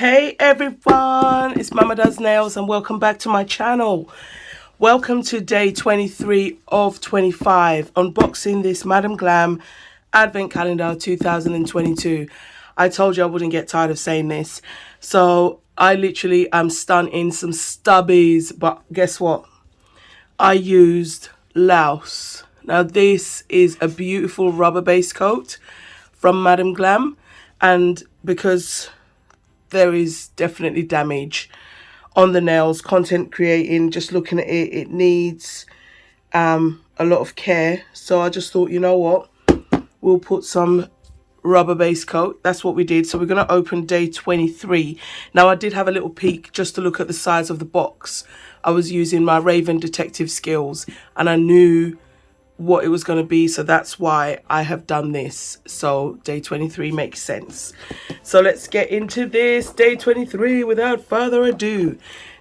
Hey everyone, it's Mama Does Nails and welcome back to my channel. Welcome to day 23 of 25, unboxing this Madam Glam Advent Calendar 2022. I told you I wouldn't get tired of saying this. So I literally am stunting some stubbies, but guess what? I used Laos. Now this is a beautiful rubber base coat from Madam Glam, and because there is definitely damage on the nails, content creating, just looking at it, it needs a lot of care. So I just thought, you know what, we'll put some rubber base coat. That's what we did. So we're going to open day 23. Now I did have a little peek just to look at the size of the box. I was using my Raven detective skills and I knew what it was going to be, so that's why I have done this. So day 23 makes sense. So let's get into this day 23 without further ado.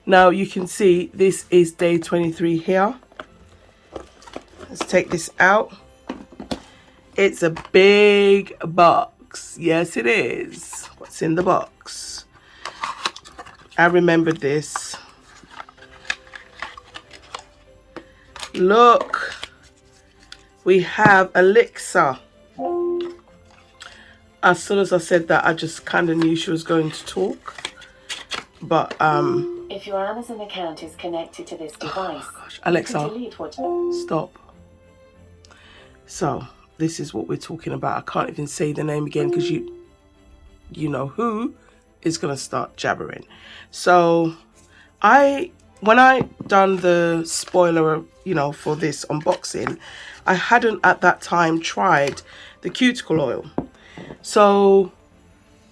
Now you can see this is day 23 here. Let's take this out. It's a big box. Yes, it is. What's in the box? I remembered this. Look. We have Elixir. As soon as I said that, I just kind of knew she was going to talk. But if your Amazon account is connected to this device, oh gosh, Alexa, what... stop. So this is what we're talking about. I can't even say the name again because you know who is gonna start jabbering. So when I done the spoiler, for this unboxing, I hadn't at that time tried the cuticle oil. So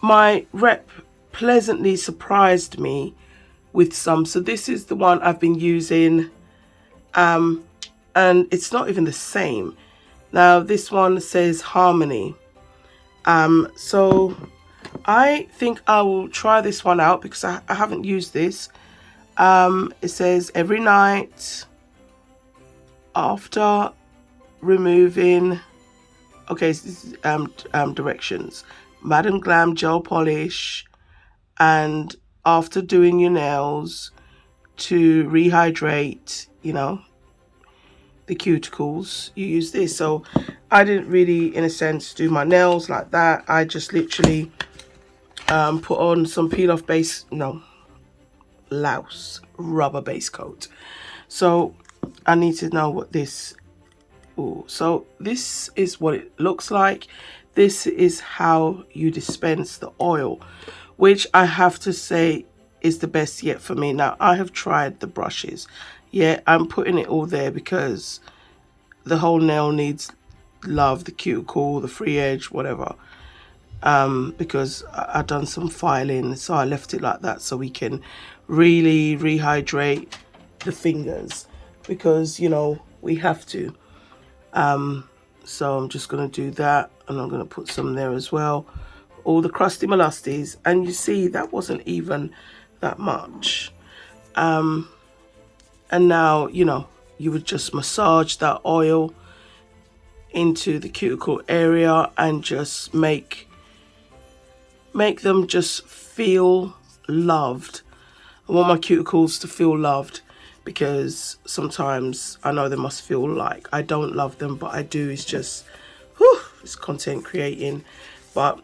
my rep pleasantly surprised me with some. So this is the one I've been using, and it's not even the same. Now this one says Harmony. So I think I will try this one out because I haven't used this. It says every night after removing, okay, so this is directions. Madam Glam gel polish, and after doing your nails to rehydrate, the cuticles, you use this. So I didn't really, in a sense, do my nails like that. I just literally put on some peel off base, Laos rubber base coat. So I need to know what this. Ooh, so this is what it looks like. This is how you dispense the oil, which I have to say is the best yet for me. Now I have tried the brushes. Yeah, I'm putting it all there because the whole nail needs love, the cuticle, the free edge, whatever. Because I done some filing, so I left it like that so we can really rehydrate the fingers, because we have to. So I'm just going to do that, and I'm going to put some there as well, all the crusty mollusties, and you see that wasn't even that much. And now you would just massage that oil into the cuticle area and just make them just feel loved. I want my cuticles to feel loved, because sometimes I know they must feel like I don't love them, but I do. It's just, it's content creating. But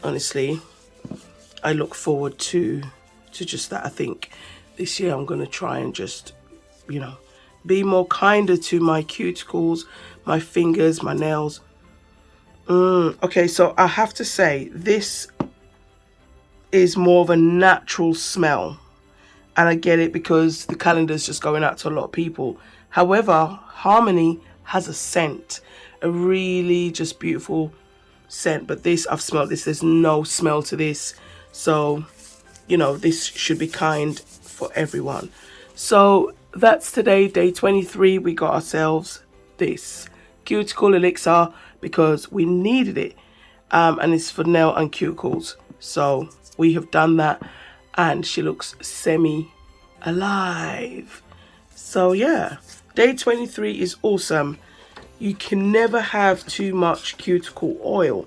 honestly, I look forward to just that. I think this year I'm going to try and just, be more kinder to my cuticles, my fingers, my nails. Okay, so I have to say, this is more of a natural smell. And I get it because the calendar is just going out to a lot of people. However, Harmony has a scent, a really just beautiful scent. But this, I've smelled this, there's no smell to this. So, this should be kind for everyone. So that's today, day 23. We got ourselves this cuticle elixir because we needed it. And it's for nail and cuticles. So we have done that. And she looks semi-alive. So yeah, day 23 is awesome. You can never have too much cuticle oil.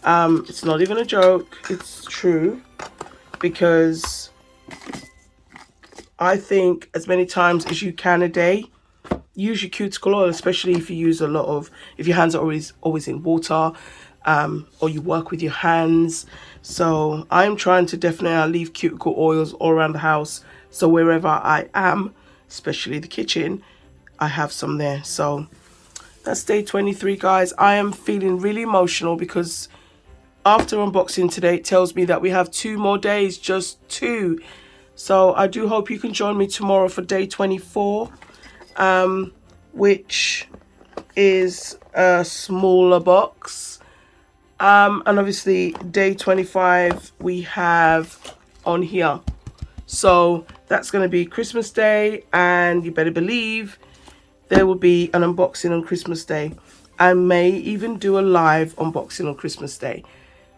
It's not even a joke, it's true. because I think as many times as you can a day, use your cuticle oil, especially if you use a lot of, if your hands are always in water, or you work with your hands. So I'm trying to definitely leave cuticle oils all around the house. So wherever I am, especially the kitchen, I have some there. So that's day 23, guys. I am feeling really emotional because after unboxing today, it tells me that we have 2 more days, just 2. So I do hope you can join me tomorrow for day 24, which is a smaller box. And obviously day 25 we have on here. So that's going to be Christmas Day, and you better believe there will be an unboxing on Christmas Day. I may even do a live unboxing on Christmas Day.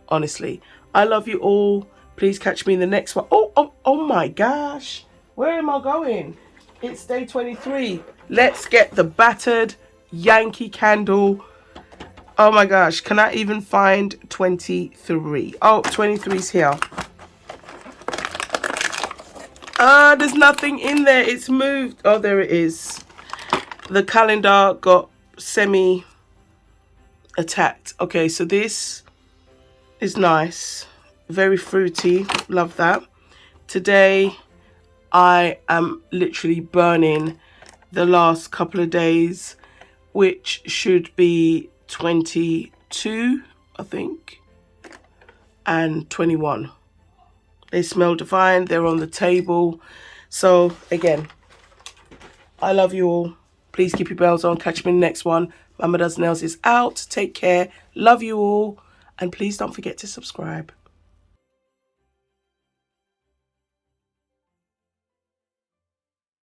Honestly, I love you all. Please catch me in the next one. Oh my gosh. Where am I going? It's day 23. Let's get the battered Yankee Candle. Oh my gosh. Can I even find 23? Oh, 23's here. There's nothing in there. It's moved. Oh, there it is. The calendar got semi-attacked. Okay, so this is nice. Very fruity. Love that. Today, I am literally burning the last couple of days, which should be 22, I think, and 21. They smell divine. They're on the table. So, again, I love you all. Please keep your bells on. Catch me in the next one. Mama Does Nails is out. Take care. Love you all. And please don't forget to subscribe.